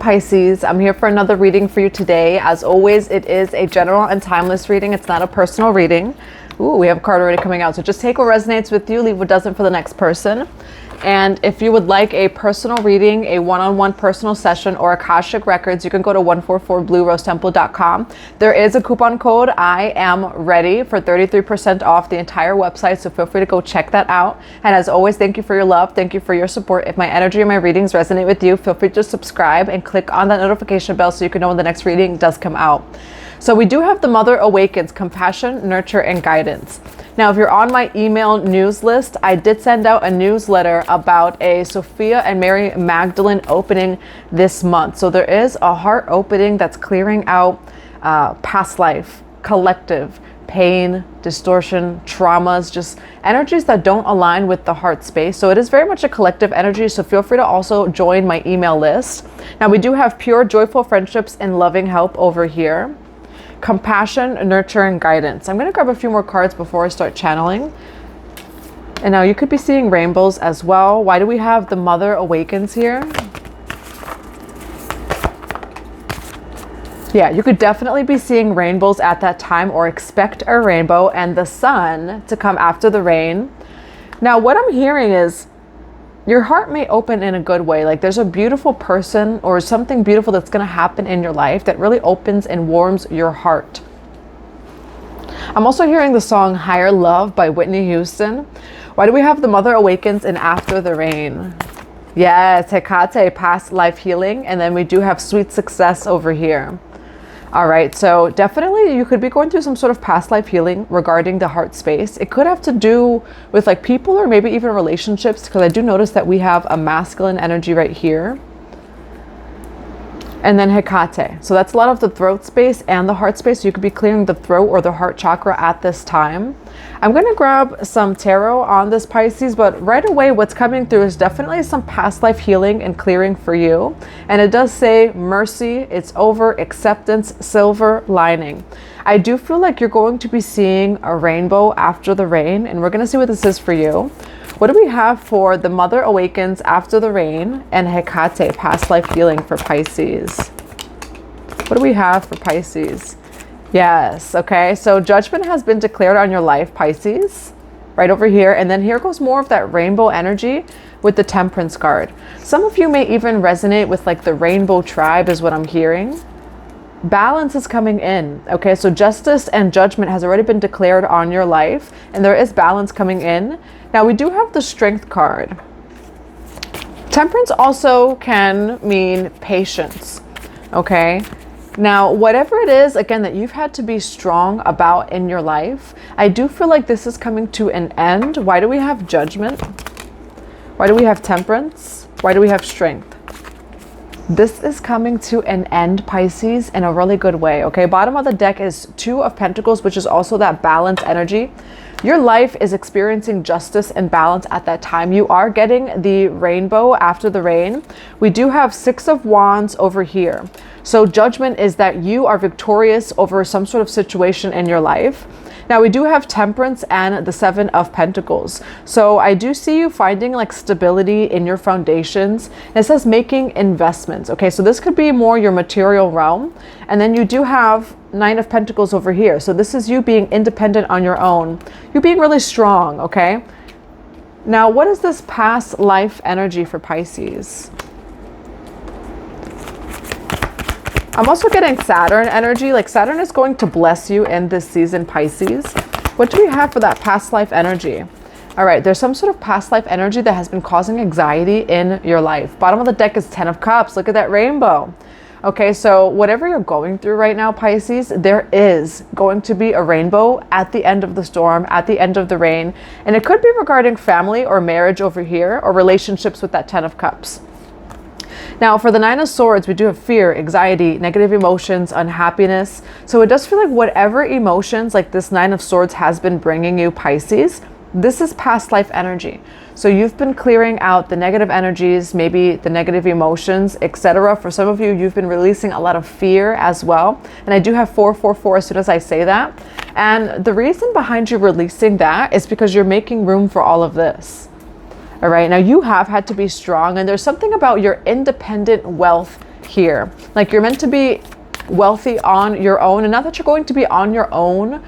Pisces, I'm here for another reading for you today. As always, it is a general and timeless reading. It's not a personal reading. Ooh, we have a card already coming out. So just take what resonates with you, leave what doesn't for the next person. And if you would like a personal reading, a one-on-one personal session, or Akashic records, you can go to 144bluerosetemple.com. There is a coupon code, I am ready, for 33% off the entire website. So feel free to go check that out. And as always, thank you for your love. Thank you for your support. If my energy and my readings resonate with you, feel free to subscribe and click on that notification bell so you can know when the next reading does come out. So we do have the Mother Awakens, Compassion, Nurture, and Guidance. Now, if you're on my email news list, I did send out a newsletter about a Sophia and Mary Magdalene opening this month. So there is a heart opening that's clearing out past life, collective, pain, distortion, traumas, just energies that don't align with the heart space. So it is very much a collective energy. So feel free to also join my email list. Now, we do have pure, joyful friendships and loving help over here. Compassion, Nurture, and Guidance. I'm going to grab a few more cards before I start channeling. And now you could be seeing rainbows as well. Why do we have the Mother Awakens here? Yeah, you could definitely be seeing rainbows at that time, or expect a rainbow and the sun to come after the rain. Now, what I'm hearing is your heart may open in a good way. Like there's a beautiful person or something beautiful that's going to happen in your life that really opens and warms your heart. I'm also hearing the song Higher Love by Whitney Houston. Why do we have the Mother Awakens and After the Rain? Yes, HAPÉ, past life healing. And then we do have Sweet Success over here. All right, so definitely you could be going through some sort of past life healing regarding the heart space. It could have to do with like people or maybe even relationships, because I do notice that we have a masculine energy right here. And then HAPÉ. So that's a lot of the throat space and the heart space. So you could be clearing the throat or the heart chakra at this time. I'm going to grab some tarot on this Pisces, but right away what's coming through is definitely some past life healing and clearing for you. And it does say mercy, it's over, acceptance, silver lining. I do feel like you're going to be seeing a rainbow after the rain, and we're going to see what this is for you. What do we have for the Mother Awakens, After the Rain, and HAPÉ, past life healing for Pisces? What do we have for Pisces? Yes, okay, so judgment has been declared on your life, Pisces, right over here. And then here goes more of that rainbow energy with the Temperance card. Some of you may even resonate with like the rainbow tribe is what I'm hearing. Balance is coming in, okay? So justice and judgment has already been declared on your life, and there is balance coming in. Now, we do have the Strength card. Temperance also can mean patience, okay? Now, whatever it is, again, that you've had to be strong about in your life, I do feel like this is coming to an end. Why do we have Judgment? Why do we have Temperance? Why do we have Strength? This is coming to an end, Pisces, in a really good way, okay? Bottom of the deck is Two of Pentacles, which is also that balance energy. Your life is experiencing justice and balance at that time. You are getting the rainbow after the rain. We do have Six of Wands over here. So judgment is that you are victorious over some sort of situation in your life. Now we do have Temperance and the Seven of Pentacles. So I do see you finding like stability in your foundations. It says making investments. Okay, so this could be more your material realm. And then you do have Nine of Pentacles over here. So this is you being independent on your own. You being really strong, okay? Now, what is this past life energy for Pisces? I'm also getting Saturn energy. Like Saturn is going to bless you in this season, Pisces. What do we have for that past life energy? All right, there's some sort of past life energy that has been causing anxiety in your life. Bottom of the deck is Ten of Cups. Look at that rainbow. Okay, so whatever you're going through right now, Pisces, there is going to be a rainbow at the end of the storm, at the end of the rain. And it could be regarding family or marriage over here, or relationships with that Ten of Cups. Now, for the Nine of Swords, we do have fear, anxiety, negative emotions, unhappiness. So it does feel like whatever emotions like this Nine of Swords has been bringing you, Pisces, this is past life energy. So you've been clearing out the negative energies, maybe the negative emotions, etc. For some of you, you've been releasing a lot of fear as well. And I do have 444 as soon as I say that. And the reason behind you releasing that is because you're making room for all of this. All right, now you have had to be strong, and there's something about your independent wealth here. Like you're meant to be wealthy on your own, and not that you're going to be on your own,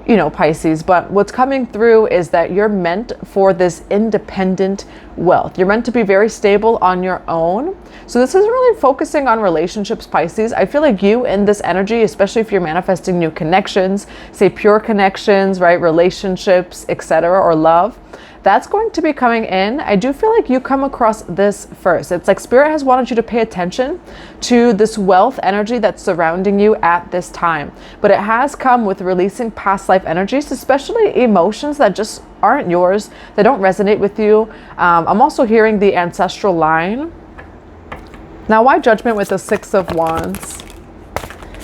you know, Pisces, but what's coming through is that you're meant for this independent wealth. You're meant to be very stable on your own. So this isn't really focusing on relationships, Pisces. I feel like you in this energy, especially if you're manifesting new connections, say pure connections, right? Relationships, etc., or love, that's going to be coming in. I do feel like you come across this first. It's like Spirit has wanted you to pay attention to this wealth energy that's surrounding you at this time. But it has come with releasing past life energies, especially emotions that just aren't yours, that don't resonate with you. I'm also hearing the ancestral line. Now, why Judgment with the Six of Wands?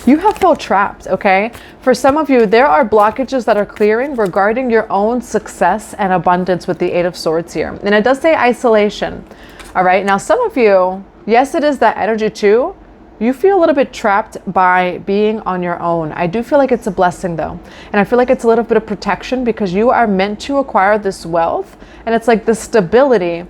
You have felt trapped, okay? For some of you, there are blockages that are clearing regarding your own success and abundance with the Eight of Swords here. And it does say isolation, all right? Now, some of you, yes, it is that energy too. You feel a little bit trapped by being on your own. I do feel like it's a blessing though. And I feel like it's a little bit of protection because you are meant to acquire this wealth. And it's like the stability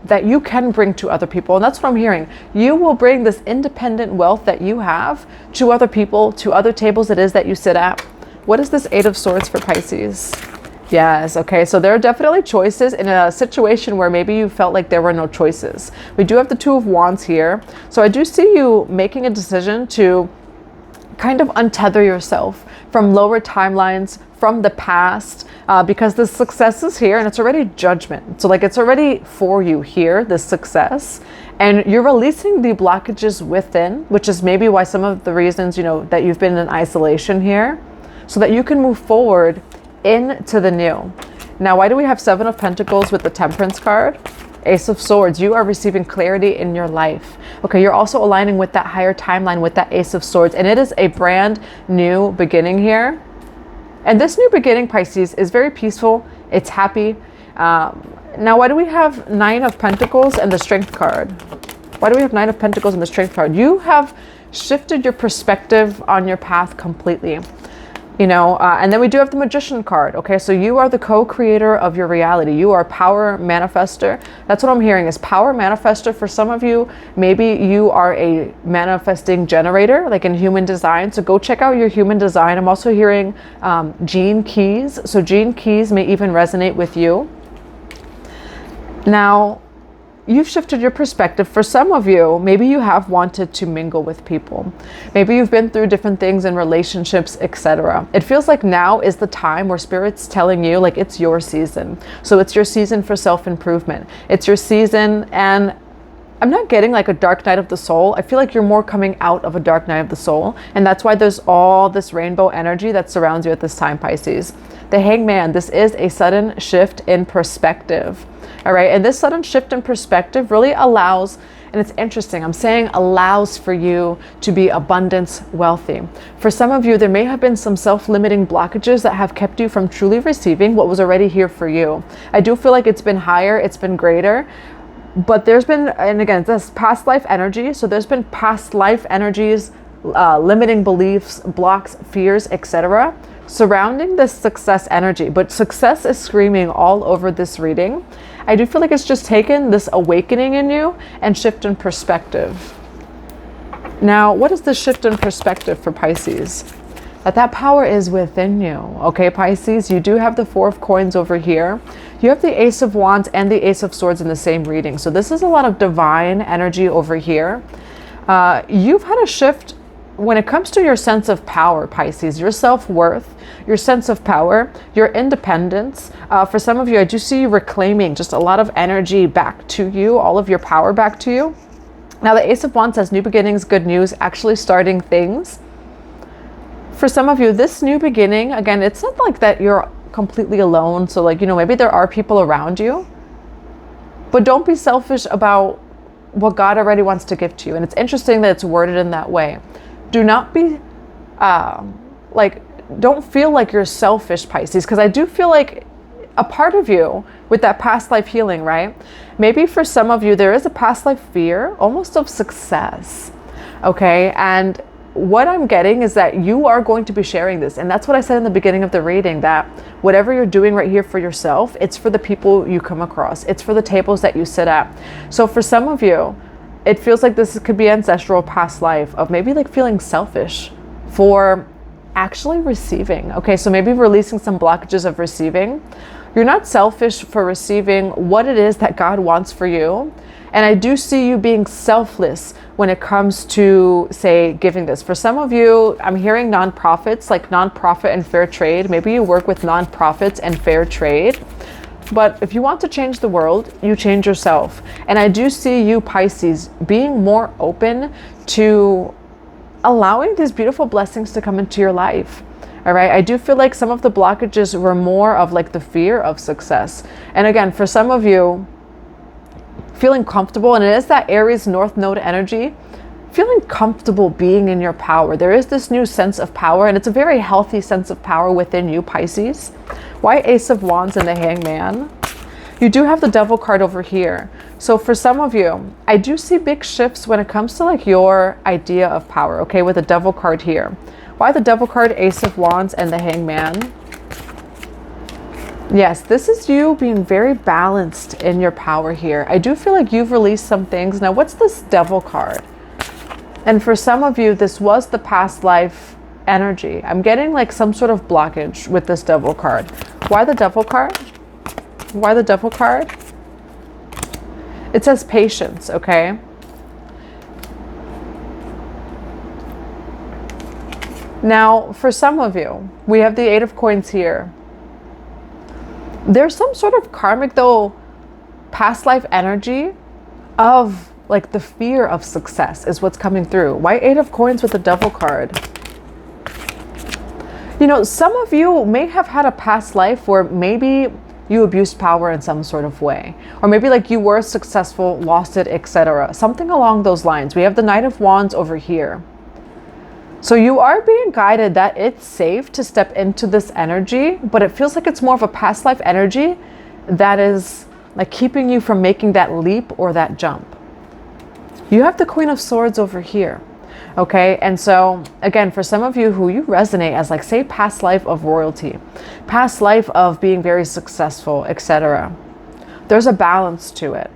that you can bring to other people. And that's what I'm hearing. You will bring this independent wealth that you have to other people, to other tables it is that you sit at. What is this Eight of Swords for Pisces? Yes, okay, so there are definitely choices in a situation where maybe you felt like there were no choices. We do have the Two of Wands here. So I do see you making a decision to kind of untether yourself from lower timelines, from the past, because the success is here and it's already Judgment. So like it's already for you here, this success, and you're releasing the blockages within, which is maybe why some of the reasons, you know, that you've been in isolation here, so that you can move forward into the new. Now, why do we have Seven of Pentacles with the Temperance card? Ace of Swords, you are receiving clarity in your life. Okay, you're also aligning with that higher timeline with that Ace of Swords, and it is a brand new beginning here. And this new beginning, Pisces, is very peaceful. It's happy. Now, why do we have Nine of Pentacles and the Strength card? Why do we have Nine of Pentacles and the Strength card? You have shifted your perspective on your path completely. You know, and then we do have the Magician card. Okay, so you are the co-creator of your reality. You are power manifester. That's what I'm hearing is power manifester. For some of you, maybe you are a manifesting generator, like in human design. So go check out your human design. I'm also hearing gene keys. So gene keys may even resonate with you. Now, you've shifted your perspective. For some of you, maybe you have wanted to mingle with people. Maybe you've been through different things in relationships, etc. It feels like now is the time where Spirit's telling you like it's your season. So it's your season for self-improvement. It's your season, and I'm not getting like a dark night of the soul. I feel like you're more coming out of a dark night of the soul. And that's why there's all this rainbow energy that surrounds you at this time, Pisces. The Hangman, this is a sudden shift in perspective. All right, and this sudden shift in perspective really allows, and it's interesting, I'm saying allows for you to be abundance wealthy. For some of you, there may have been some self-limiting blockages that have kept you from truly receiving what was already here for you. I do feel like it's been higher, it's been greater, but there's been, and again, this past life energy, so there's been past life energies, limiting beliefs, blocks, fears, etc. surrounding this success energy. But success is screaming all over this reading. I do feel like it's just taken this awakening in you and shift in perspective. Now, what is the shift in perspective for Pisces? That power is within you. Okay, Pisces, you do have the Four of Coins over here. You have the Ace of Wands and the Ace of Swords in the same reading. So this is a lot of divine energy over here. You've had a shift when it comes to your sense of power, Pisces, your self-worth, your sense of power, your independence. For some of you, I do see you reclaiming just a lot of energy back to you, all of your power back to you. Now, the Ace of Wands says new beginnings, good news, actually starting things. For some of you, this new beginning, again, it's not like that you're completely alone. So like, you know, maybe there are people around you, but don't be selfish about what God already wants to give to you. And it's interesting that it's worded in that way. Do not be, don't feel like you're selfish, Pisces, because I do feel like a part of you with that past life healing, right? Maybe for some of you, there is a past life fear, almost of success, okay? And what I'm getting is that you are going to be sharing this. And that's what I said in the beginning of the reading, that whatever you're doing right here for yourself, it's for the people you come across. It's for the tables that you sit at. So for some of you, It feels like this could be ancestral past life of maybe like feeling selfish for actually receiving. Okay, so maybe releasing some blockages of receiving. You're not selfish for receiving what it is that God wants for you. And I do see you being selfless when it comes to, say, giving this. For some of you, I'm hearing nonprofits, like nonprofit and fair trade. Maybe you work with nonprofits and fair trade. But if you want to change the world, you change yourself. And I do see you, Pisces, being more open to allowing these beautiful blessings to come into your life. All right. I do feel like some of the blockages were more of like the fear of success. And again, for some of you, feeling comfortable, and it is that Aries North Node energy, feeling comfortable being in your power. There is this new sense of power, and it's a very healthy sense of power within you, Pisces. Why Ace of Wands and the Hangman? You do have the Devil card over here. So for some of you, I do see big shifts when it comes to like your idea of power, okay, with the Devil card here. Why the Devil card, Ace of Wands, and the Hangman? Yes, this is you being very balanced in your power here. I do feel like you've released some things. Now, what's this Devil card? And for some of you, this was the past life energy. I'm getting like some sort of blockage with this Devil card. Why the Devil card? Why the Devil card? It says patience, okay? Now, for some of you, we have the Eight of Coins here. There's some sort of karmic, though, past life energy of like the fear of success is what's coming through. Why Eight of Coins with the Devil card? You know, some of you may have had a past life where maybe you abused power in some sort of way, or maybe like you were successful, lost it, etc. Something along those lines. We have the Knight of Wands over here. So you are being guided that it's safe to step into this energy, but it feels like it's more of a past life energy that is like keeping you from making that leap or that jump. You have the Queen of Swords over here. Okay, and so again, for some of you who you resonate as like, say, past life of royalty, past life of being very successful, etc. There's a balance to it.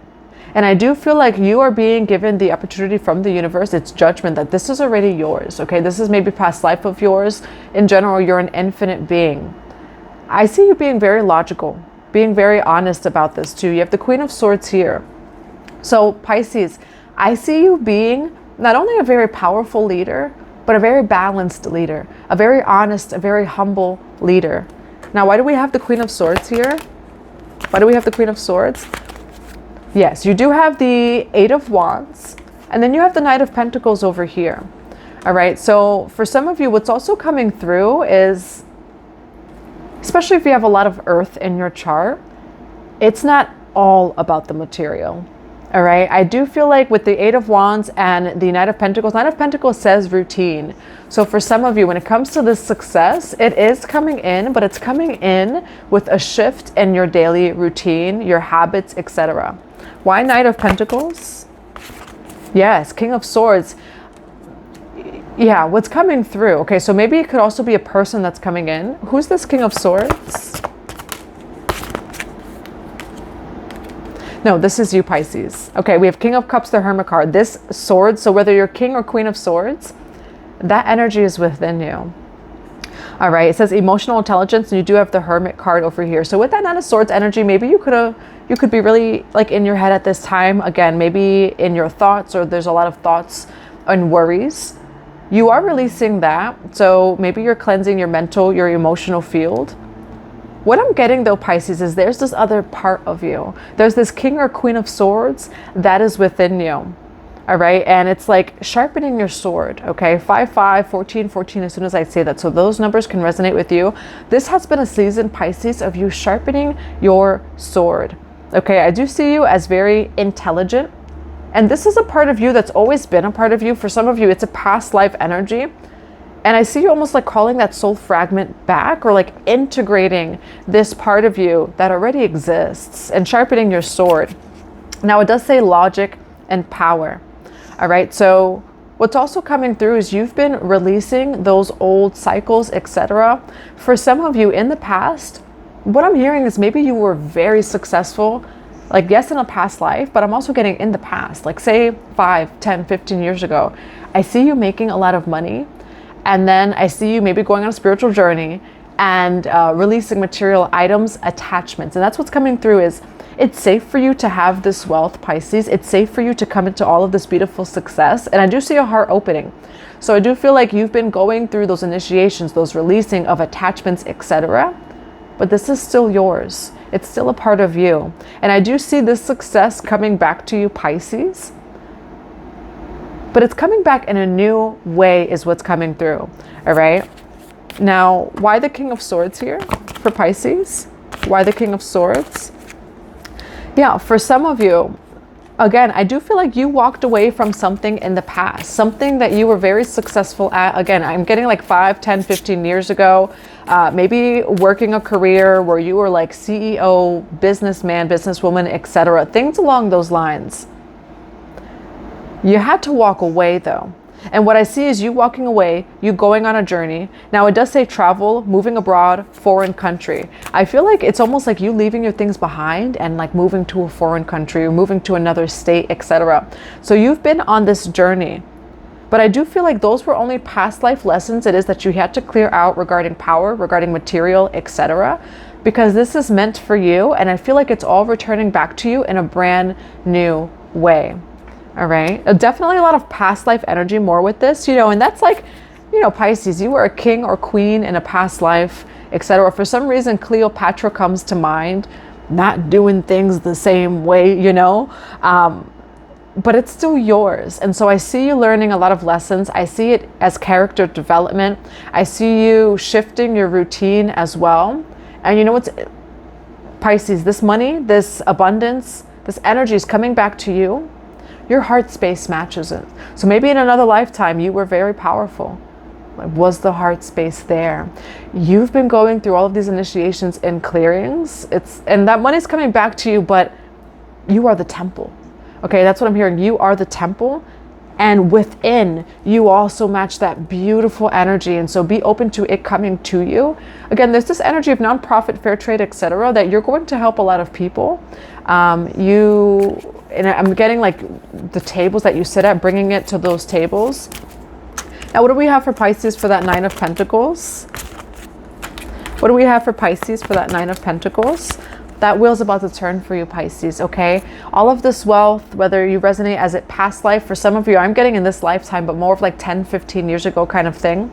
And I do feel like you are being given the opportunity from the universe, it's judgment, that this is already yours, okay? This is maybe past life of yours. In general, you're an infinite being. I see you being very logical, being very honest about this too. You have the Queen of Swords here. So Pisces, I see you being not only a very powerful leader, but a very balanced leader, a very honest, a very humble leader. Now, why do we have the Queen of Swords here? Why do we have the Queen of Swords? Yes, you do have the Eight of Wands, and then you have the Knight of Pentacles over here. All right, so for some of you, what's also coming through is, especially if you have a lot of earth in your chart, it's not all about the material. All right, I do feel like with the Eight of Wands and the Knight of Pentacles says routine. So for some of you, when it comes to this success, it is coming in, but it's coming in with a shift in your daily routine, your habits, etc. Why Knight of Pentacles? Yes, King of Swords. Yeah, what's coming through? Okay, so maybe it could also be a person that's coming in. Who's this King of Swords? No, this is you, Pisces. Okay, we have King of Cups, the Hermit card. This sword, so whether you're King or Queen of Swords, that energy is within you. All right, it says emotional intelligence, and you do have the Hermit card over here. So with that Nine of Swords energy, maybe you could be really like in your head at this time. Again, maybe in your thoughts, or there's a lot of thoughts and worries. You are releasing that. So maybe you're cleansing your mental, your emotional field. What I'm getting though, Pisces, is there's this other part of you. There's this King or Queen of Swords that is within you. All right. And it's like sharpening your sword. Okay. 5, 5, 14, 14, as soon as I say that. So those numbers can resonate with you. This has been a season, Pisces, of you sharpening your sword. Okay. I do see you as very intelligent. And this is a part of you that's always been a part of you. For some of you, it's a past life energy. And I see you almost like calling that soul fragment back, or like integrating this part of you that already exists and sharpening your sword. Now, it does say logic and power. All right. So what's also coming through is you've been releasing those old cycles, etc. For some of you in the past, what I'm hearing is maybe you were very successful Like, yes, in a past life, but I'm also getting in the past. Like, say 5, 10, 15 years ago, I see you making a lot of money. And then I see you maybe going on a spiritual journey and releasing material items, attachments. And that's what's coming through is it's safe for you to have this wealth, Pisces. It's safe for you to come into all of this beautiful success. And I do see a heart opening. So I do feel like you've been going through those initiations, those releasing of attachments, etc. But this is still yours. It's still a part of you. And I do see this success coming back to you, Pisces. But it's coming back in a new way is what's coming through. All right. Now, why the King of Swords here for Pisces? Why the King of Swords? Yeah, for some of you, again, I do feel like you walked away from something in the past, something that you were very successful at. Again, I'm getting like 5, 10, 15 years ago, maybe working a career where you were like CEO, businessman, businesswoman, etc. Things along those lines. You had to walk away though. And what I see is you walking away, you going on a journey. Now it does say travel, moving abroad, foreign country. I feel like it's almost like you leaving your things behind and like moving to a foreign country or moving to another state, etc. So you've been on this journey. But I do feel like those were only past life lessons it is that you had to clear out regarding power, regarding material, etc. Because this is meant for you. And I feel like it's all returning back to you in a brand new way. All right. Definitely a lot of past life energy more with this, you know, and that's like, you know, Pisces, you were a king or queen in a past life, etc. For some reason, Cleopatra comes to mind, not doing things the same way, you know, but it's still yours. And so I see you learning a lot of lessons. I see it as character development. I see you shifting your routine as well. And you know what's Pisces, this money, this abundance, this energy is coming back to you. Your heart space matches it. So maybe in another lifetime, you were very powerful. Was the heart space there? You've been going through all of these initiations and clearings. And that money's coming back to you, but you are the temple. Okay, that's what I'm hearing. You are the temple. And within, you also match that beautiful energy. And so be open to it coming to you. Again, there's this energy of nonprofit, fair trade, etc., that you're going to help a lot of people. And I'm getting like the tables that you sit at, bringing it to those tables. Now, what do we have for Pisces for that Nine of Pentacles? What do we have for Pisces for that Nine of Pentacles? That wheel's about to turn for you, Pisces, okay? All of this wealth, whether you resonate as it past life, for some of you, I'm getting in this lifetime, but more of like 10, 15 years ago kind of thing.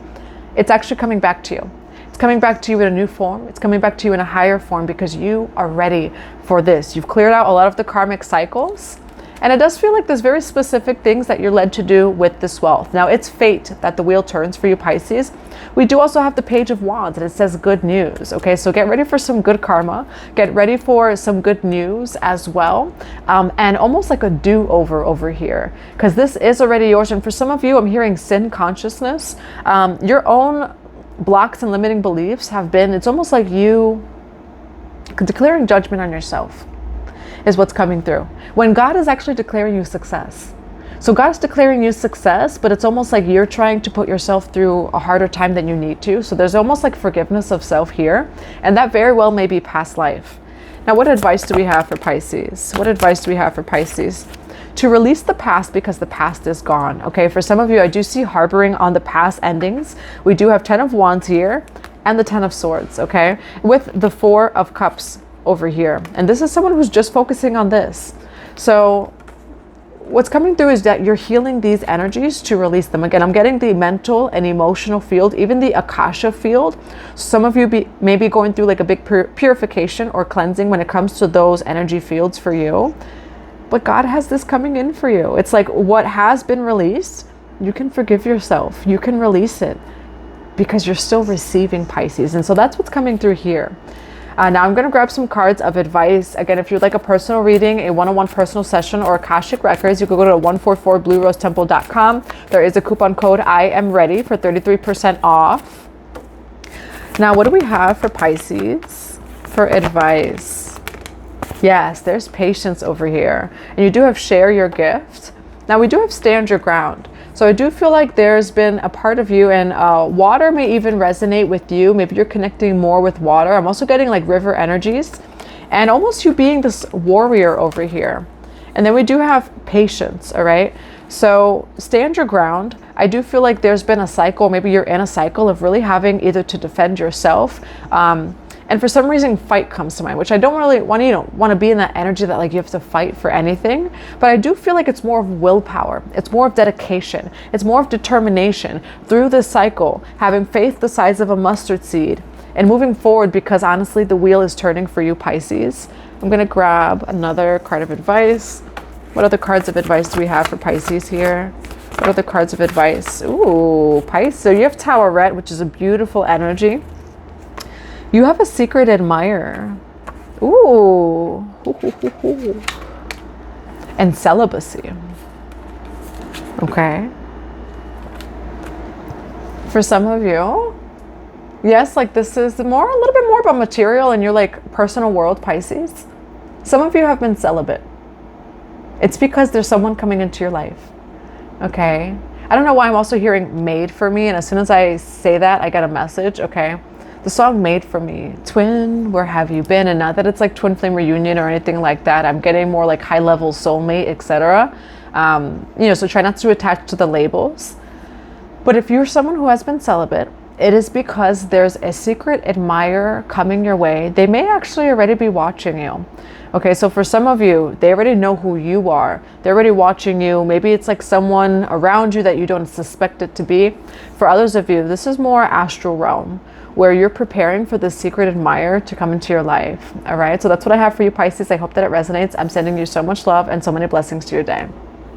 It's actually coming back to you. It's coming back to you in a new form. It's coming back to you in a higher form because you are ready for this. You've cleared out a lot of the karmic cycles. And it does feel like there's very specific things that you're led to do with this wealth. Now, it's fate that the wheel turns for you, Pisces. We do also have the Page of Wands, and it says good news. Okay, so get ready for some good karma. Get ready for some good news as well. And almost like a do-over over here, because this is already yours. And for some of you, I'm hearing sin consciousness. Your own blocks and limiting beliefs have been, it's almost like you declaring judgment on yourself is what's coming through. When God is actually declaring you success. So God's declaring you success, but it's almost like you're trying to put yourself through a harder time than you need to. So there's almost like forgiveness of self here. And that very well may be past life. Now, what advice do we have for Pisces? What advice do we have for Pisces? To release the past because the past is gone. Okay, for some of you, I do see harboring on the past endings. We do have 10 of Wands here and the 10 of Swords, okay? With the 4 of Cups over here. And this is someone who's just focusing on this. So what's coming through is that you're healing these energies to release them. Again, I'm getting the mental and emotional field, even the Akasha field. Some of you may be going through like a big purification or cleansing when it comes to those energy fields for you. But God has this coming in for you. It's like what has been released, you can forgive yourself. You can release it because you're still receiving, Pisces. And so that's what's coming through here. Now I'm going to grab some cards of advice. Again, if you'd like a personal reading, a one-on-one personal session, or Akashic Records, you can go to 144bluerosetemple.com. There is a coupon code I am ready for 33% off. Now, what do we have for Pisces for advice? Yes, there's patience over here. And you do have share your gift. Now we do have stand your ground. So I do feel like there's been a part of you, and water may even resonate with you. Maybe you're connecting more with water. I'm also getting like river energies. and almost you being this warrior over here. And then we do have patience, all right? So stand your ground. I do feel like there's been a cycle, maybe you're in a cycle of really having either to defend yourself, and for some reason fight comes to mind, which I don't really want, want to be in that energy that like you have to fight for anything. But I do feel like it's more of willpower. It's more of dedication. It's more of determination through this cycle, having faith the size of a mustard seed and moving forward, because honestly, the wheel is turning for you, Pisces. I'm going to grab another card of advice. What other cards of advice do we have for Pisces here? What other cards of advice? Ooh, Pisces. So you have Towerette, which is a beautiful energy. You have a secret admirer. Ooh. And celibacy. Okay. For some of you, yes, like this is a little bit more about material in your like personal world, Pisces. Some of you have been celibate. It's because there's someone coming into your life. Okay. I don't know why I'm also hearing made for me. And as soon as I say that, I get a message. Okay. The song Made for Me, twin, where have you been? And not that it's like twin flame reunion or anything like that. I'm getting more like high level soulmate, etc. So try not to attach to the labels. But if you're someone who has been celibate, it is because there's a secret admirer coming your way. They may actually already be watching you. Okay, so for some of you, they already know who you are. They're already watching you. Maybe it's like someone around you that you don't suspect it to be. For others of you, this is more astral realm, where you're preparing for the secret admirer to come into your life. All right, so that's what I have for you, Pisces. I hope that it resonates. I'm sending you so much love and so many blessings to your day.